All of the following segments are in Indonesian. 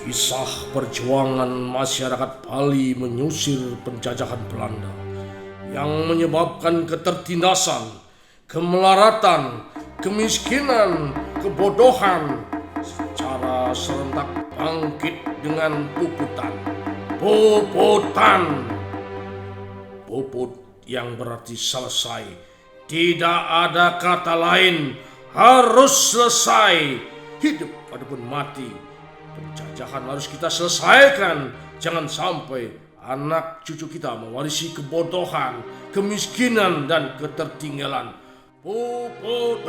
Kisah perjuangan masyarakat Bali menyusir penjajahan Belanda yang menyebabkan ketertindasan, kemelaratan, kemiskinan, kebodohan secara serentak bangkit dengan puputan. Puput yang berarti selesai. Tidak ada kata lain, harus selesai. Hidup adapun mati, penjajahan harus kita selesaikan. Jangan sampai anak cucu kita mewarisi kebodohan, kemiskinan, dan ketertinggalan. Puputan.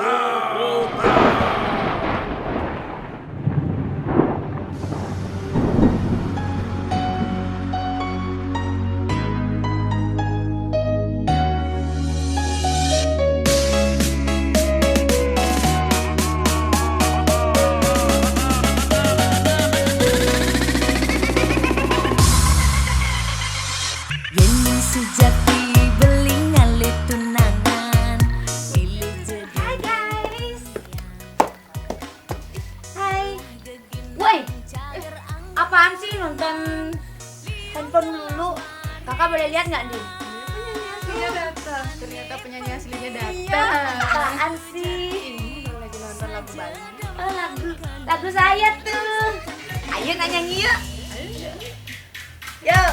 Sejati belingan tunangan. Hai guys. Hai. Woi. Apaan sih nonton handphone dulu? Kakak boleh lihat nggak nih? Ternyata penyanyi aslinya datang. Apaan sih? Ini lagi nonton lagu Bali. Oh, lagu saya tuh. Ayo nyanyi yuk. Yuk.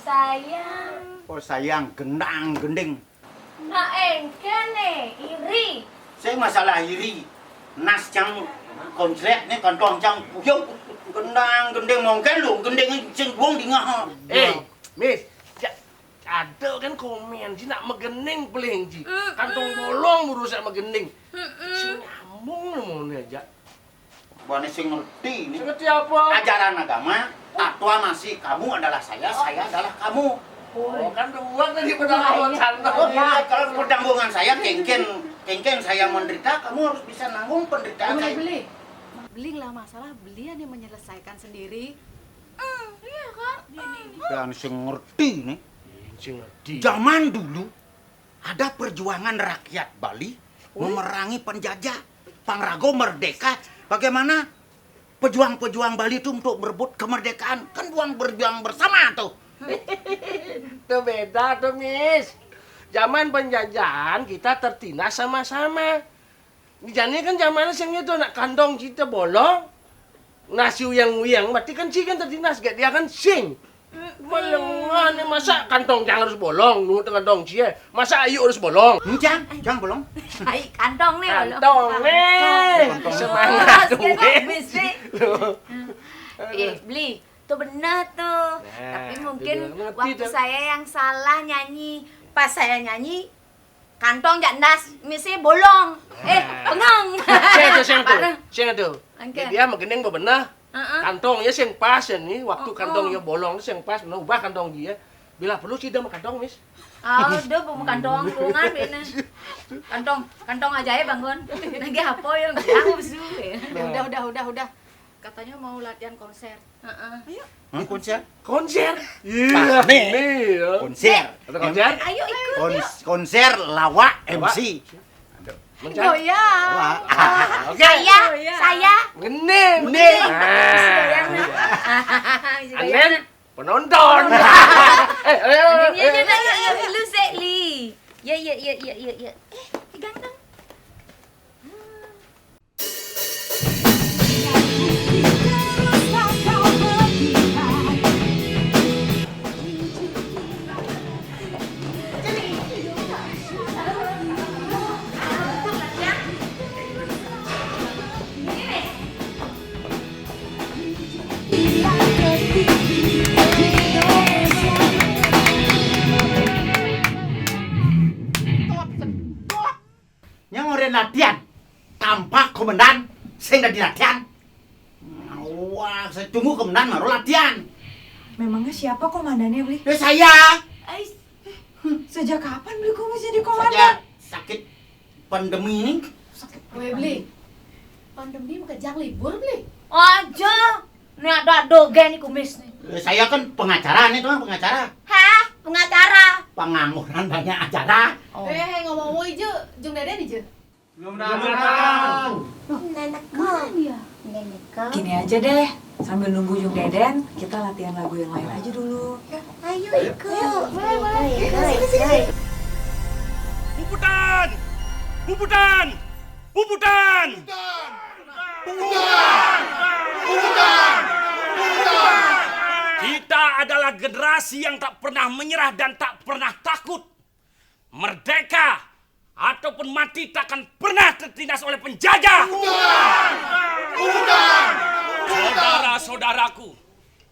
Sayang. Oh sayang, gendang, gending. Nah engkene, iri. Saya masalah iri. Nas cang konslet nih kantong cang puyuk. Gendang, gending mungkin lu, gending cing buang di ngah. Miss, ada kan komen sih nak megening peling sih. Kantong bolong merusak megening. Si nyambung namanya aja. Bukan sing ngerti nih. Ngerti apa? Ajaran agama, tatwa masih kamu adalah saya adalah kamu. Oh, kan dua tadi pedang santai. Ya, kalau pertanggungan saya kengken saya menderita, kamu harus bisa nanggung penderitaan saya. Beli lah masalah, belian yang menyelesaikan sendiri. Iya kan? Dan sing ngerti nih. Sing ngerti. Zaman dulu ada perjuangan rakyat Bali memerangi penjajah, Pangrango merdeka. Bagaimana pejuang-pejuang Bali itu untuk berebut kemerdekaan? Kan berjuang bersama tuh. Itu beda tuh, Miss. Zaman penjajahan kita tertindas sama-sama. Jadi kan zaman sing itu nak kantong kita bolong, nasi uyang-uyang, berarti kan si kan tertindas, gak dia kan sing. Bolongan masa kantong jangan harus bolong, nunggu kantong cie. Masa ayu harus bolong. Jangan bolong. Hai, kantong nih lo. Kantong nih. Semangat tuh, Beli. Tuh bener tuh. Nah, Tapi mungkin itu dia. Ngerti waktu tuh. saya yang salah nyanyi. Pas saya nyanyi, kantong jandas, misalnya bolong. Pengang. Sing tuh. Oke. Dia megening bebenah. Kantong ya sing pas ya nih, waktu kantong ya bolong sing pas, ubah kantong dia. Bila perlu sih dia kantong, Miss. Oh, udah mau kantong kurungan bina. Kantong aja ya bangun. Lagi apa yang aku bisu. Udah. Katanya mau latihan konser. Ayo. Konser? Konser. Iya. Nih. Konser. Ada konser? Ayo ikut. Konser lawak MC. Oh ya. Oke. Saya. Gening. Nah. Anen penonton. Ayo. Lu Sekli. Ya. Ganteng. Yang orang latihan tanpa komandan, saya nggak dilatihan. Wah, saya tunggu komandan baru latihan. Memangnya siapa komandannya, Bli? Saya. Sejak kapan Bli kok bisa jadi Saya komandan? sakit pandemi ini. Weh Bli, pandemi mau kejang libur Bli. Aja. Nih ada dogen nih kumis nih. Saya kan pengacara nih tuh, pengacara. Hah? Pengacara? Pengangguran banyak acara. ngomong-ngomong ijo, Jung Deden ijo. Nenekku. Nenekku. Gini aja deh, sambil nunggu Jung Deden, kita latihan lagu yang lain aja dulu. Ya. Ayo ikut. Boleh. Puputan! Puputan! Puputan! Kita adalah generasi yang tak pernah menyerah dan tak pernah takut. Merdeka ataupun mati takkan pernah tertindas oleh penjajah. Saudara-saudaraku,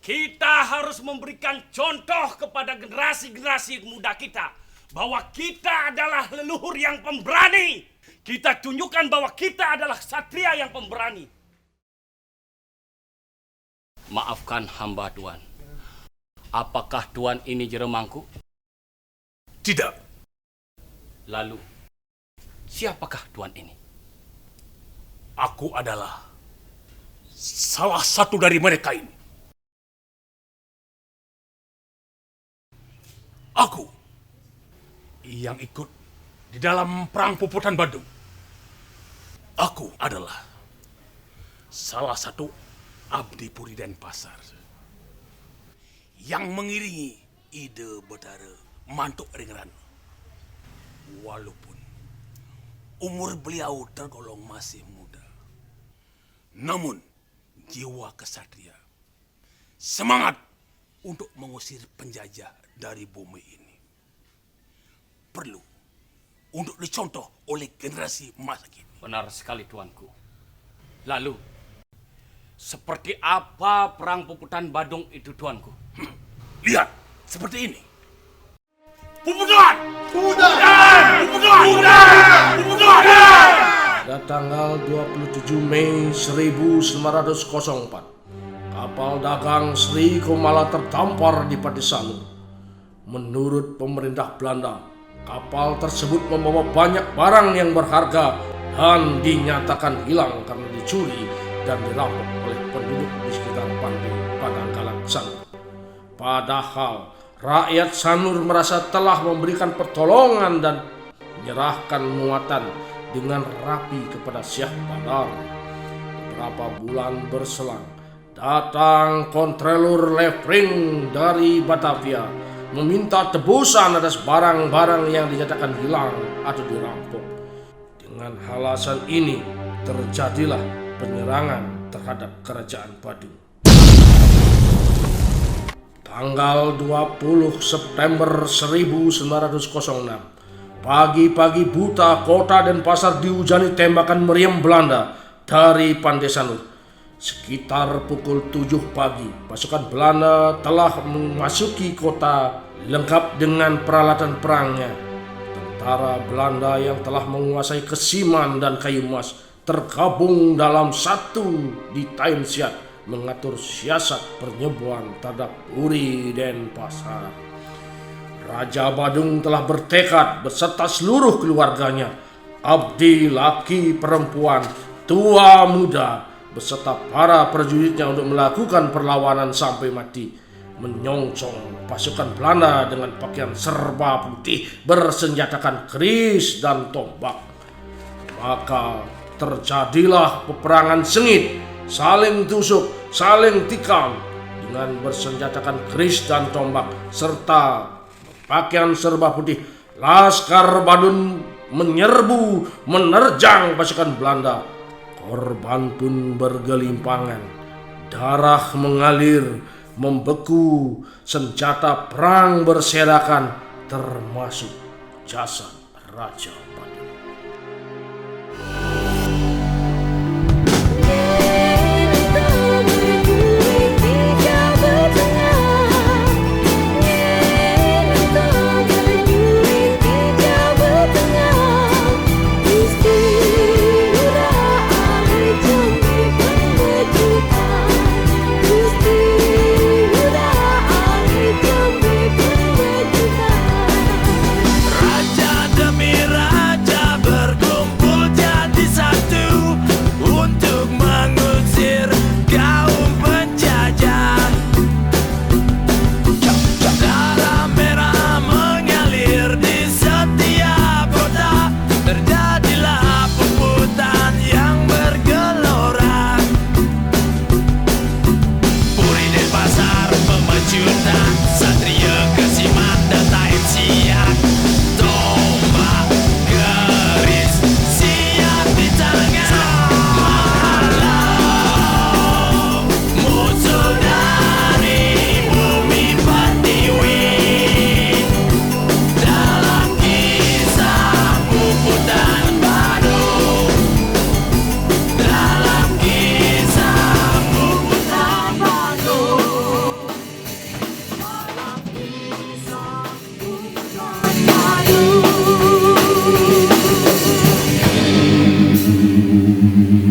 kita harus memberikan contoh kepada generasi-generasi muda kita bahwa kita adalah leluhur yang pemberani. Kita tunjukkan bahwa kita adalah satria yang pemberani. Maafkan hamba Tuan. Apakah Tuan ini jeremangku? Tidak. Lalu, siapakah Tuan ini? Aku adalah salah satu dari mereka ini. Aku yang ikut di dalam perang Puputan Badung. Aku adalah salah satu abdi Puri Denpasar yang mengiringi ide Betara Mantuk Ringran. Walaupun umur beliau tergolong masih muda, namun jiwa kesatria, semangat untuk mengusir penjajah dari bumi ini perlu untuk dicontoh oleh generasi masa kini. Benar sekali Tuanku. Lalu, seperti apa perang Puputan Badung itu Tuanku? Lihat, seperti ini. Puputan! Puputan! Puputan! Puputan! Pada tanggal 27 Mei 1904, kapal dagang Sri Komala terdampar di Padesanu. Menurut pemerintah Belanda, kapal tersebut membawa banyak barang yang berharga dan dinyatakan hilang karena dicuri dan dirampok oleh penduduk di sekitar pantai Panangkalan Sanur. Padahal rakyat Sanur merasa telah memberikan pertolongan dan menyerahkan muatan dengan rapi kepada Syekh Badar. Beberapa bulan berselang, datang Kontrelor Lefring dari Batavia meminta tebusan atas barang-barang yang dinyatakan hilang atau dirampok. Dengan alasan ini, terjadilah penyerangan terhadap Kerajaan Badung. Tanggal 20 September 1906, pagi-pagi buta kota Denpasar dihujani tembakan meriam Belanda dari Pantai Sanur. Sekitar pukul 7 pagi, pasukan Belanda telah memasuki kota lengkap dengan peralatan perangnya. Tentara Belanda yang telah menguasai Kesiman dan Kayu Mas tergabung dalam satu di Tainsiat mengatur siasat penyerbuan terhadap Puri Denpasar. Raja Badung telah bertekad beserta seluruh keluarganya, abdi laki perempuan, tua muda, beserta para prajuritnya untuk melakukan perlawanan sampai mati, menyongsong pasukan Belanda dengan pakaian serba putih bersenjatakan keris dan tombak. Maka terjadilah peperangan sengit, saling tusuk, saling tikam dengan bersenjatakan keris dan tombak serta pakaian serba putih. Laskar Badung menyerbu, menerjang pasukan Belanda. Korban pun bergelimpangan, darah mengalir, membeku, senjata perang berserakan, termasuk jasad Raja Badung. Raja demi raja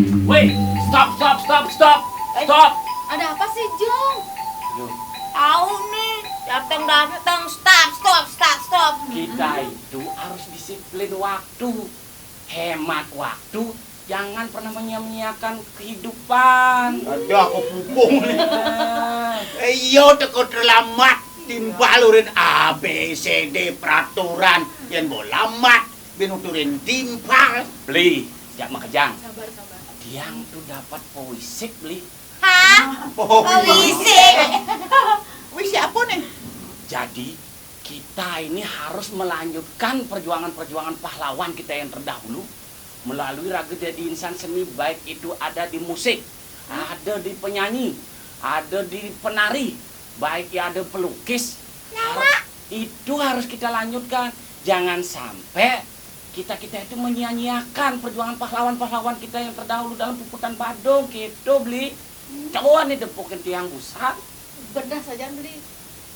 Woi, stop. Ada apa sih, Jung? Tahu nih, datang. Stop. Kita itu harus disiplin waktu, hemat waktu, jangan pernah menyia-nyiakan kehidupan. Aduh, aku pupung nih. Nah, Iyo teko terlambat timpalurin A B C D peraturan yang mau lambat binuturin timpal. beli, siap makejang. Sabar. Tiang tuh dapat poisik beli. Hah? Oh, Wisi apa nih? Jadi kita ini harus melanjutkan perjuangan pahlawan kita yang terdahulu melalui tragedi insan seni, baik itu ada di musik, ada di penyanyi, ada di penari, baik ya ada pelukis. Itu harus kita lanjutkan. Jangan sampai kita itu menyia-nyiakan perjuangan pahlawan kita yang terdahulu dalam puputan Badung gitu beli. Coba nih depokin tiang busak. Bedah saja beli.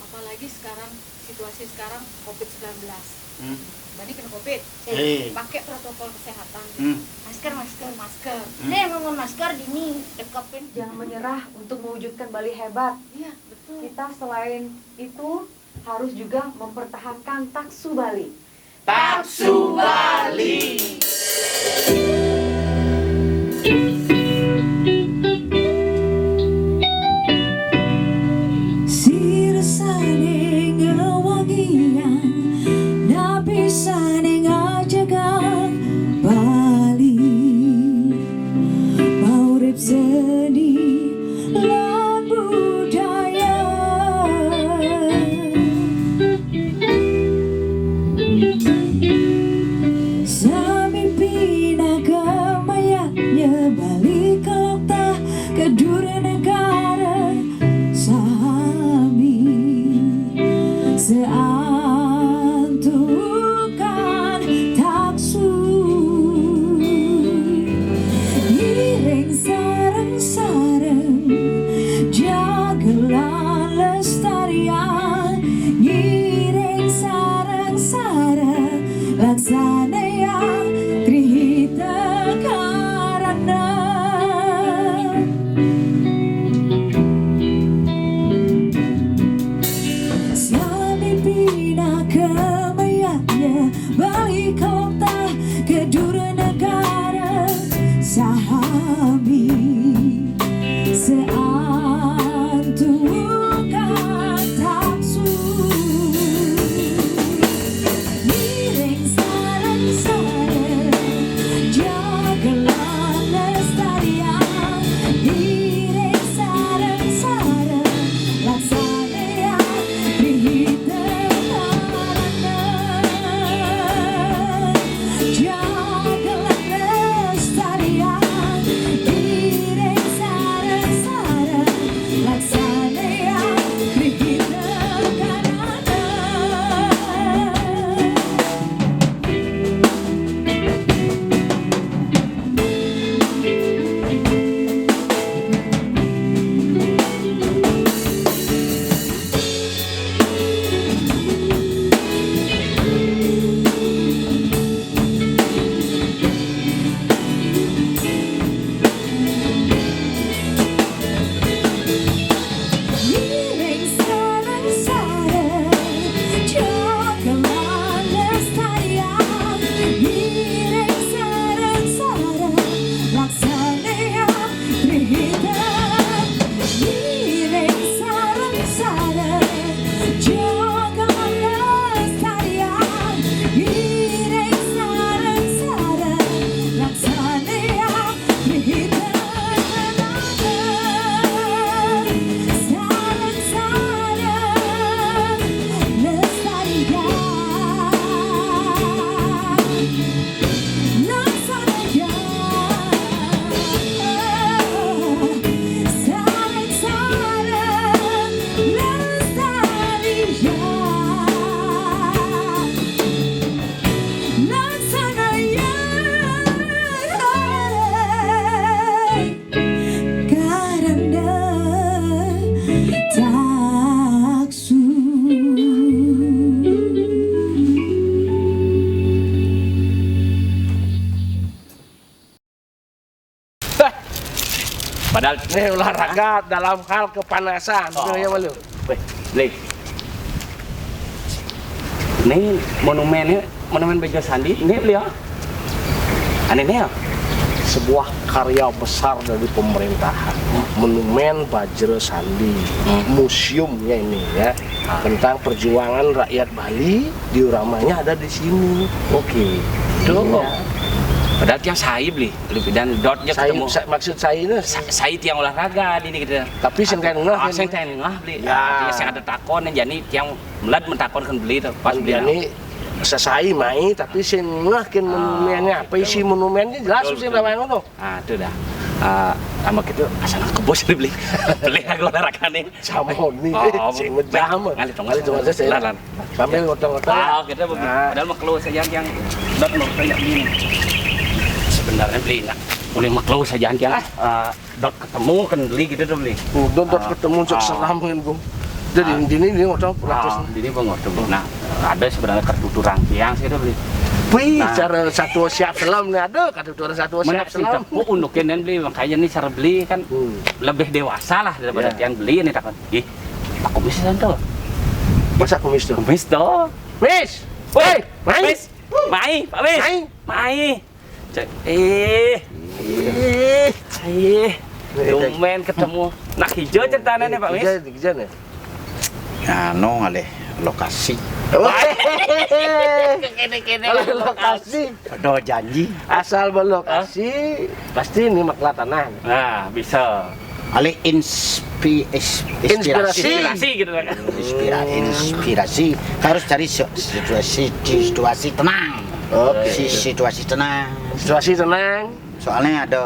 Apalagi sekarang situasi sekarang COVID-19. Tadi kena COVID. Pakai protokol kesehatan. Masker. Nih ngomong masker dini dekapin. Jangan menyerah untuk mewujudkan Bali hebat. Iya, betul. Kita selain itu harus juga mempertahankan taksu Bali. Taksu Bali. Sirasane ngewangian napisane ngajagan Bali maurip seni lan budaya sami pinagamaya balik ke lokta kedua negara sami seantukan taksu iring sareng-sareng jagelan lestarian iring sareng-sareng laksana yang trihita karana sami pinagamaya balik kota kedua negara sahami Padahal Ini olahraga dalam hal kepanasan. Oh. Betul ya malu. Weh, Bli. Ini monumennya, monumen Bejo Sandi. Ini beliau. Aneh ya. Sebuah karya besar dari pemerintahan. Monumen Bajra Sandi. Museumnya ini ya. Tentang perjuangan rakyat Bali. Dioramanya ada di sini. Oke. Tuh. Padahal tiang saya beli, dan dotnya ketemu. Maksud saya ini Saya tiang olahraga di ini gitu. tapi sengkan ngah. Sing tengah beli. Ya. Ya, sing ada takon jadi tiang melad mentakon kan beli tuh pas beli. Jadi sesai mai tapi sing ngah kin monumennya apa isi monumennya jelas Betul, sing betul. lawan ngono. Ah, itu dah. Sama gitu asal ke bos beli. Beli aku olahraga nih. Sama nih sing baik. medam. Ngali tong. Kali cuma saya. Lan. Sambil ngotong-ngotong. Kita padahal mau keluar saja yang dot mau kayak gini. Sebenarnya beli nak boleh maklo saja yang dot ketemu kan beli gitu tuh beli. Udah ketemu cok selam kan Bung. Jadi ini ngotong ratus. Ini bang tuh. Nah ada sebenarnya kartu turang tiang sih tuh beli. Wih, Nah. cara satu siap selam nih ada kata orang satu Mana siap sih selam. tapi unukin dan beli makanya nih cara beli kan lebih dewasa lah daripada Ya. tiang beli nih takkan. Ih, aku bisa tuh. Masa kumis tuh? Kumis tuh. Mis. Woi, mai. Mis. Mai, Pak Mis. Mai. Mai. Cek, lumayan ketemu nak hijau ceritanya nih Pak Mis. Kejan ya. Anu ngalih lokasi. Kalau lokasi Ada janji. asal berlokasi pasti ini makla tanah. Nah, bisa. Alih inspirasi. Inspirasi gitu kan. Inspirasi. Harus cari situasi tenang. Oke. Situasi tenang. Situasi tenang. Soalnya ada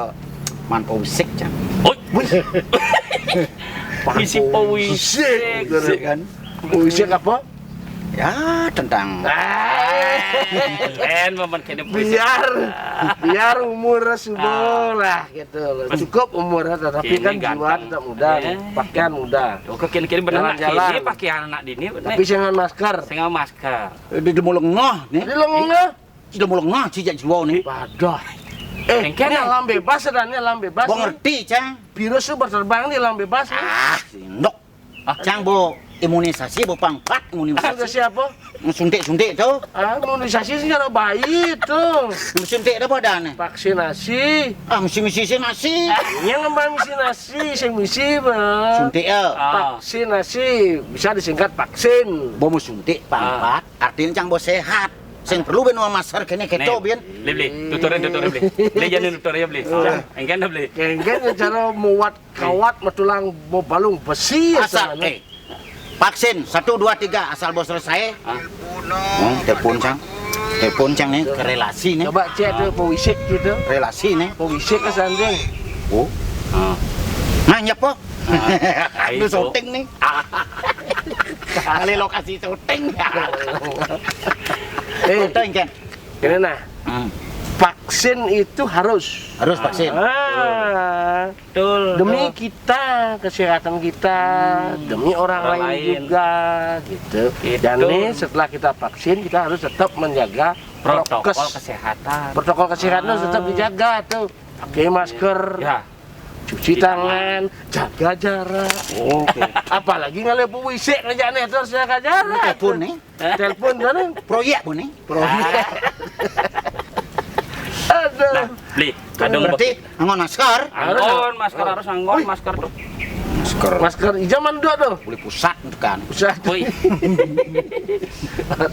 manpo musik Cang. Isi puisi kan? Puisi apa? Ya tentang Len momen kene puisi. biar umur subuh lah gitu loh. Cukup umurnya tapi kan Kini jiwa ganteng. tetap muda, pakaian muda. Oke kini bener nak Jalan-jalan. kini pakai anak dini. Tapi jangan masker. Dengan masker. di mulung ngah nih. Jadi lo ngeh? Di mulung ngah cijak jiwa nih. Padah. Engke Ini nih. alam bebas sebenarnya alam bebas. Bo ngerti Cang. Virus itu berterbang di alam bebas. Sindok. Cang bo imunisasi bo pangkat Sudah imunisasi. siapa? Suntik tuh. Imunisasi secara baik tuh. Suntik dah badan. Vaksinasi. Misi nasi. Yang ngembang vaksinasi, sing misi bang. Suntik ya. Vaksinasi bisa disingkat vaksin. Bo mau suntik pangkat. Artinya Cang bo sehat. Sing perlu ben masker kene keto bian. Beli tutorin beli. Beli jangan tutorin beli. Engke dah beli. Kengken cara muat kawat metulang mau balung besi Asal vaksin 1 2 3 asal bos selesai. Telepon Cang nih ke relasi nih. Coba cek tuh pewisik gitu. Relasi nih. Pewisik ke sanding. Oh. Nah nyepo. Lu itu. syuting nih. Kali lokasi syuting. Syuting kan. Ini nah, vaksin itu harus. Harus vaksin. Betul. Demi kita, kesehatan kita, demi orang Orang lain lain. juga, gitu. Gitu. Dan nih setelah kita vaksin, kita harus tetap menjaga Protokol prokes. kesehatan. Protokol kesehatan harus tetap dijaga tuh. Pakai masker, Ya. cuci tangan, jaga jarak. Oke. Apalagi ngale puisi kerjaan itu harus jaga jarak. Telepon nih. Telepon kan? Proyek bu nih. Aduh. Nah, beli kadung Berarti anggon masker. anggon masker harus anggon masker tuh. Masker. Masker ijaman dua tuh. Boleh pusat itu kan. Usah. Woi.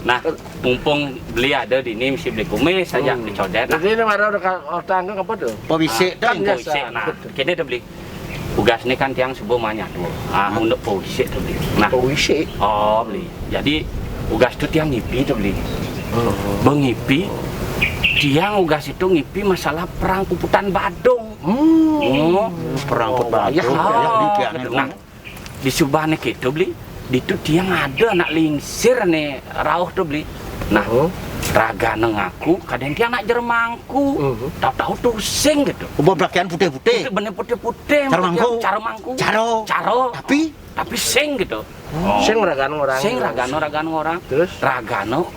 Nah, mumpung beli ada di ini mesti beli kumis saja beli codet. Nah, Jadi ini marah udah tanggung apa tuh? Polisi Kan tuh. biasa. polisi. Nah, kini udah beli. Tugas ini kan tiang sebuah banyak tuh. Untuk polisi tuh beli. Nah, Puisi. oh beli. Jadi tugas itu tiang ngipi tuh beli. Bengipi tiang tugas itu ngipi masalah perang puputan Badung. Perang perbahaya. ya. Nah, di Subane gitu beli, di itu dia ada anak lingsir nih rauh tuh beli. Nah, raga nengaku, kadang dia anak jermangku, tahu-tahu tusing gitu. Ubah pakaian putih-putih. Bener putih-putih, Cara mangku. cara mangku, Caro. tapi sing gitu. Sing ragan orang. Sing ragano orang. Terus? Ragano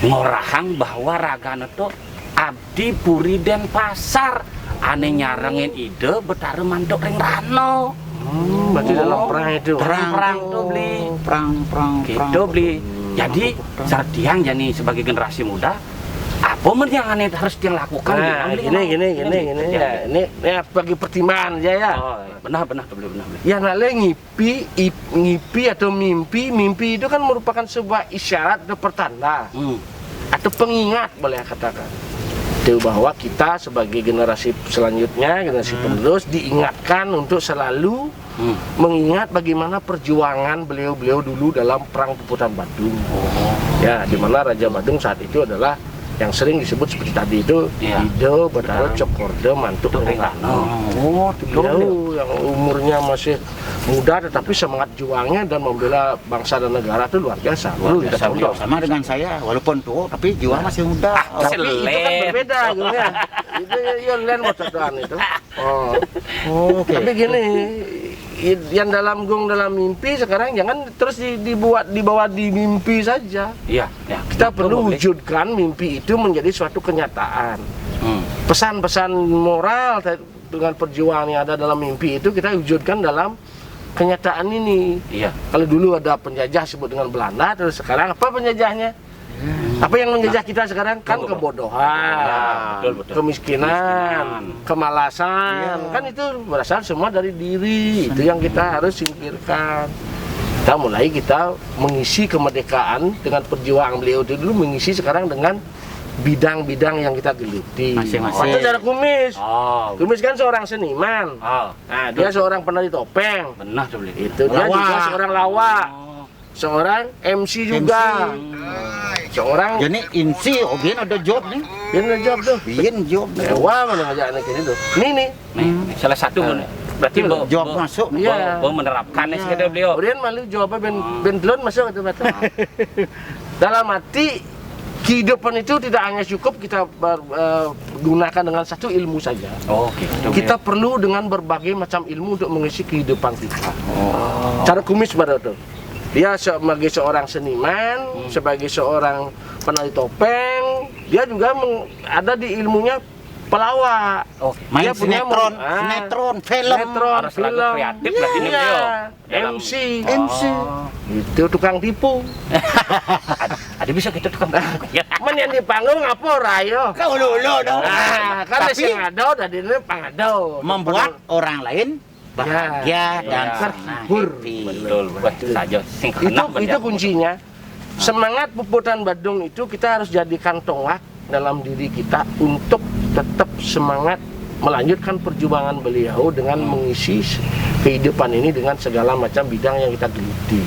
ngorahang bahwa ragano tuh abdi puri den pasar Ane nyarengin ide betara mandok ring rano. Berarti dalam perang itu. Perang tuh beli. Perang. Gitu beli. Jadi sartiang jadi sebagai generasi muda, apa yang aneh harus dia lakukan? Nah, gini. Ya, ini bagi pertimbangan aja ya. Oh, benar benar. Yang namanya ngipi atau mimpi itu kan merupakan sebuah isyarat atau pertanda atau pengingat boleh katakan. Itu bahwa kita sebagai generasi selanjutnya, generasi penerus diingatkan untuk selalu mengingat bagaimana perjuangan beliau-beliau dulu dalam perang Puputan Badung. Ya, di mana Raja Badung saat itu adalah yang sering disebut seperti tadi itu Ide Betara Cokorda Mantuk Ring Rano. Beliau yang umurnya masih muda tetapi semangat juangnya dan membela bangsa dan negara itu luar biasa. Sama dengan saya, walaupun tua tapi jiwa masih muda. Tapi itu kan berbeda gitu ya. Itu yang lain mocokan itu. Tapi gini, yang dalam mimpi sekarang jangan terus dibawa di mimpi saja. Iya. Kita perlu wujudkan mimpi itu menjadi suatu kenyataan. Pesan-pesan moral dengan perjuangan yang ada dalam mimpi itu kita wujudkan dalam kenyataan ini. Iya. Kalau dulu ada penjajah sebut dengan Belanda, terus sekarang apa penjajahnya? Apa yang menjajah kita sekarang kan kebodohan, kemiskinan, kemalasan. Kan itu berasal semua dari diri. Itu yang kita harus singkirkan. Kita mengisi kemerdekaan dengan perjuangan beliau itu dulu, mengisi sekarang dengan bidang-bidang yang kita geluti. Masing-masing. Waktu cara Kumis. Kumis kan seorang seniman. Nah, dia seorang penari topeng. Benar tuh beli. Itu dia juga seorang lawak. Seorang MC juga. Seorang Jadi insi, biar ada job nih. dia ada job tuh. Biar job. Wah, mana ngajak anak ini tuh. Nih. Salah satu berarti Job masuk. Iya. Menerapkan sekedar beliau. Kemudian malu jawabnya ben telon masuk itu batu. Dalam arti kehidupan itu tidak hanya cukup kita gunakan dengan satu ilmu saja. Kita perlu dengan berbagai macam ilmu untuk mengisi kehidupan kita. Cara Kumis pada itu. Dia sebagai seorang seniman, sebagai seorang penari topeng, dia juga ada di ilmunya pelawak. Main Dia punya sinetron, film. Harus lagu kreatif berarti ini beliau. MC. Itu tukang tipu. Ada bisa kita tukang tipu. Men yang di panggung apa rayo? Kau lulu dong. Kan Tapi sing ado dari ini pangado. membuat orang lain bahagia dan terhibur. Betul saja. Itu kuncinya. Semangat Puputan Badung itu kita harus jadikan tonggak dalam diri kita untuk tetap semangat melanjutkan perjuangan beliau dengan mengisi kehidupan ini dengan segala macam bidang yang kita geluti.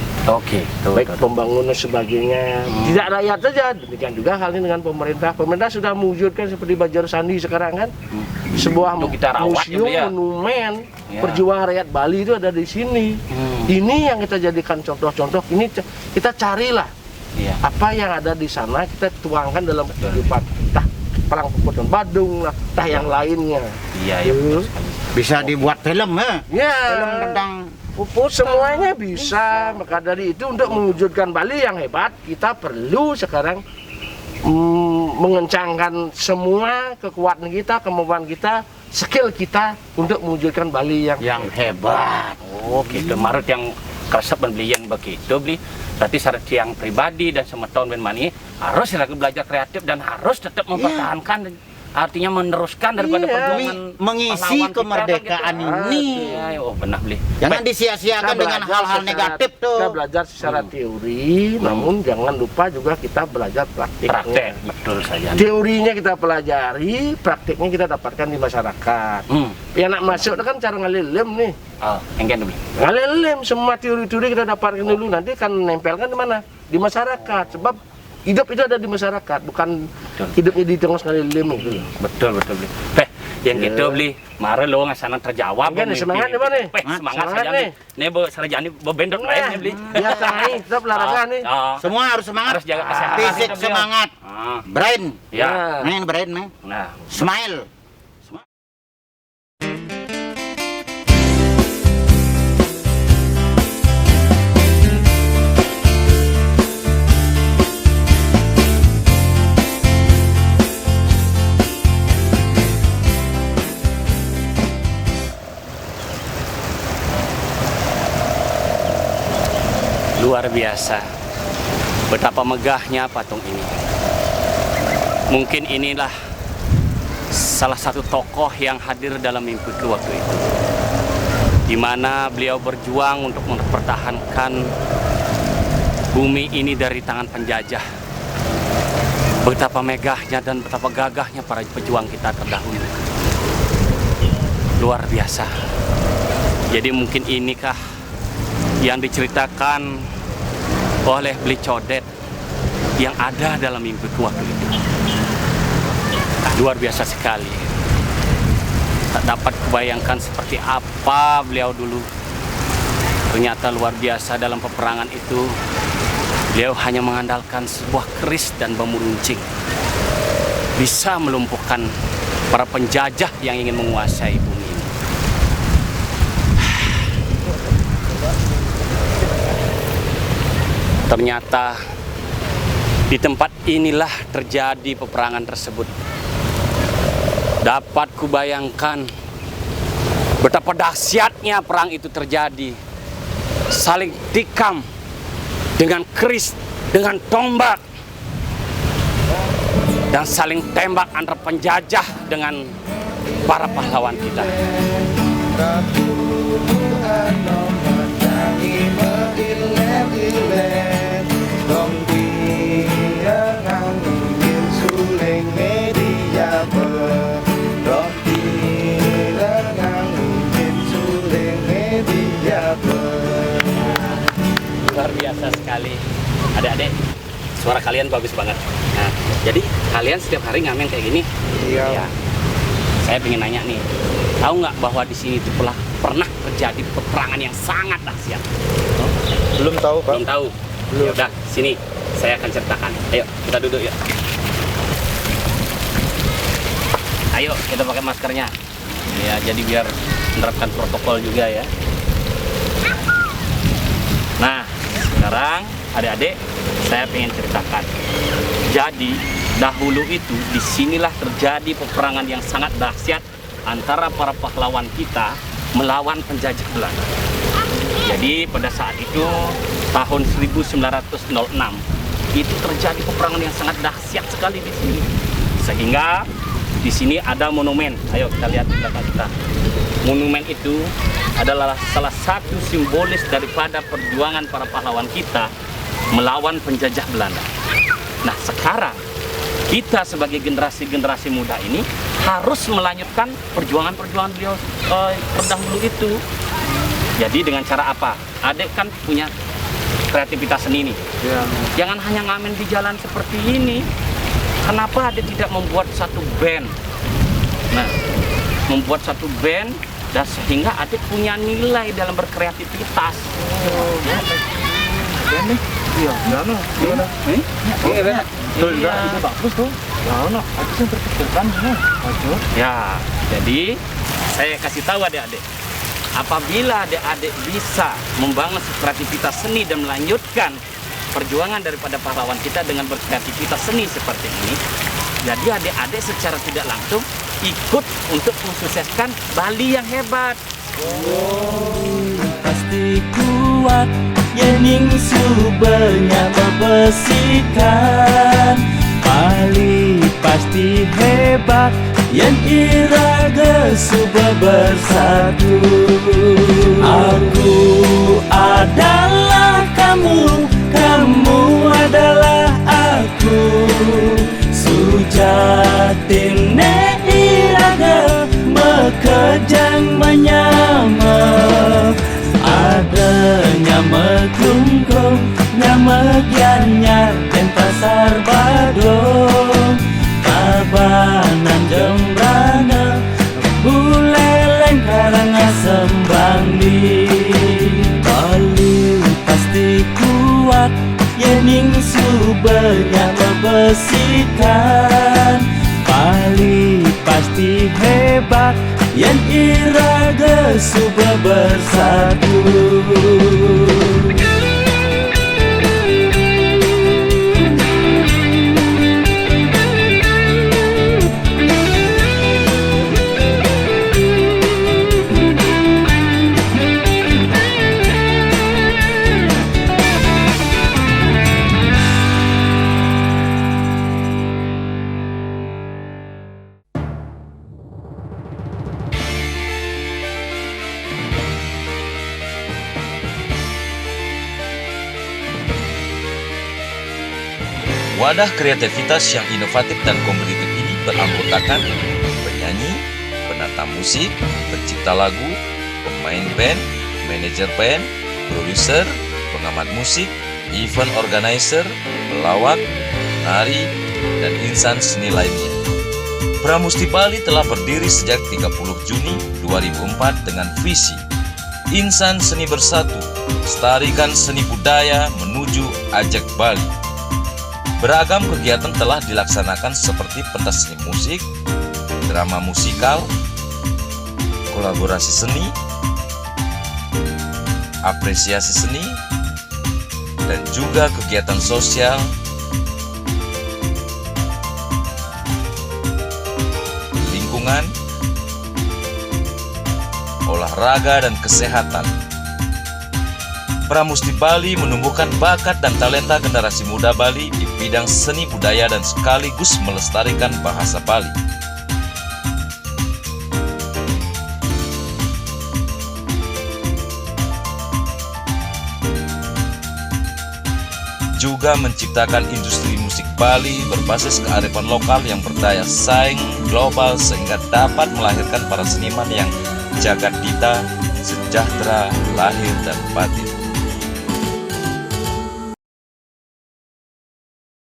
Baik pembangunan sebagainya. Tidak rakyat saja, demikian juga halnya dengan pemerintah. Pemerintah sudah mewujudkan seperti Banjar Sandi sekarang kan. Sebuah museum monumen perjuangan rakyat Bali itu ada di sini. Ini yang kita jadikan contoh-contoh. Ini kita carilah apa yang ada di sana, kita tuangkan dalam kehidupan kita. Perang Puputan Badung lah, yang lainnya. Bisa dibuat film Film tentang semuanya bisa. Maka dari itu untuk mewujudkan Bali yang hebat, kita perlu sekarang mengencangkan semua kekuatan kita, kemampuan kita, skill kita untuk mewujudkan Bali yang hebat. Marut yang keresep belian begitu beli. Berarti syarat yang pribadi dan semua tahun mani harus lagi belajar kreatif dan harus tetap mempertahankan, artinya meneruskan daripada perjuangan mengisi kemerdekaan ini. Benar beli. Jangan disia-siakan dengan hal-hal negatif tuh. Kita belajar secara teori, namun jangan lupa juga kita belajar praktik. Betul saja. Teorinya kita pelajari, praktiknya kita dapatkan di masyarakat. Yang nak masuk kan cara ngalilem nih. Enggan beli. Ngalilem semua teori-teori kita dapatkan dulu, nanti kan nempelkan di mana? Di masyarakat. Sebab hidup itu ada di masyarakat, bukan hidupnya di tengah ngalilem gitu. Betul beli. Yang gitu beli, mari lo ngasana terjawab. Semangat nih, nih. Semangat saja nih. Nih Bu Sarjani bebendok lain beli. Biasa nih, tetap olahraga nih. Semua harus semangat. Harus jaga kesehatan. Fisik semangat. Brain. Main brain, Nah, smile. Luar biasa. Betapa megahnya patung ini. Mungkin inilah salah satu tokoh yang hadir dalam mimpiku waktu itu, di mana beliau berjuang untuk mempertahankan bumi ini dari tangan penjajah. Betapa megahnya dan betapa gagahnya para pejuang kita terdahulu. Luar biasa. Jadi mungkin inikah yang diceritakan oleh Bli Codet yang ada dalam mimpiku waktu itu. Luar biasa sekali. Tak dapat kubayangkan seperti apa beliau dulu. Ternyata luar biasa dalam peperangan itu. Beliau hanya mengandalkan sebuah keris dan bambu runcing. Bisa melumpuhkan para penjajah yang ingin menguasai bumi ini. Ternyata di tempat inilah terjadi peperangan tersebut. Dapat kubayangkan betapa dahsyatnya perang itu terjadi. Saling tikam dengan keris, dengan tombak, dan saling tembak antara penjajah dengan para pahlawan kita. Luar biasa sekali. Adik-adik, suara kalian bagus banget. Nah, jadi kalian setiap hari ngamen kayak gini? Iya. Ya. Saya pengen nanya nih, tahu nggak bahwa di sini itu pernah terjadi peperangan yang sangat dahsyat? Belum tahu, Pak. Belum tahu? Ya udah, sini saya akan ceritakan. Ayo, kita duduk ya. Ayo, kita pakai maskernya. Ya, jadi biar menerapkan protokol juga ya. Nah, sekarang adik-adik, saya pengen ceritakan. Jadi, dahulu itu disinilah terjadi peperangan yang sangat dahsyat antara para pahlawan kita melawan penjajah Belanda. Jadi pada saat itu tahun 1906 itu terjadi peperangan yang sangat dahsyat sekali di sini. Sehingga di sini ada monumen. Ayo kita lihat di belakang kita. Monumen itu adalah salah satu simbolis daripada perjuangan para pahlawan kita melawan penjajah Belanda. Nah, sekarang kita sebagai generasi-generasi muda ini harus melanjutkan perjuangan-perjuangan beliau terdahulu itu. Jadi dengan cara apa? Adik kan punya kreativitas seni nih. Ya. Jangan hanya ngamen di jalan seperti ini. Kenapa adik tidak membuat satu band? Nah, membuat satu band dan sehingga adik punya nilai dalam berkreativitas. Oh, ya. Iya, gimana? Iya, itu bagus tuh. Aku sih berpikirkan ya, jadi saya kasih tahu adik-adik, apabila adik-adik bisa membangun kreativitas seni dan melanjutkan perjuangan daripada pahlawan kita dengan berkreativitas seni seperti ini, jadi adik-adik secara tidak langsung ikut untuk mensukseskan Bali yang hebat. Pasti kuat yening subenya berbesikan, Bali pasti hebat yen iraga suba bersatu. Aku adalah kamu, kamu adalah aku. Sujatine iraga mekejang menyama. Adanya meklungkung nyamegyannya dan pasar badung. Tabanan jembrana buleleng karangasem Bangli. Bali pasti kuat yening subenya membesikan, Bali pasti hebat yen iraga suba bersatu. Wadah kreativitas yang inovatif dan kompetitif ini beranggotakan penyanyi, penata musik, pencipta lagu, pemain band, manajer band, produser, pengamat musik, event organizer, pelawak, penari, dan insan seni lainnya. Pramusti Bali telah berdiri sejak 30 Juni 2004 dengan visi Insan Seni Bersatu, lestarikan seni budaya menuju Ajak Bali. Beragam kegiatan telah dilaksanakan seperti pentas seni musik, drama musikal, kolaborasi seni, apresiasi seni, dan juga kegiatan sosial, lingkungan, olahraga, dan kesehatan. Pramusti Bali menumbuhkan bakat dan talenta generasi muda Bali di bidang seni budaya dan sekaligus melestarikan bahasa Bali. Juga menciptakan industri musik Bali berbasis kearifan lokal yang berdaya saing global sehingga dapat melahirkan para seniman yang jagat dita, sejahtera, lahir dan batin.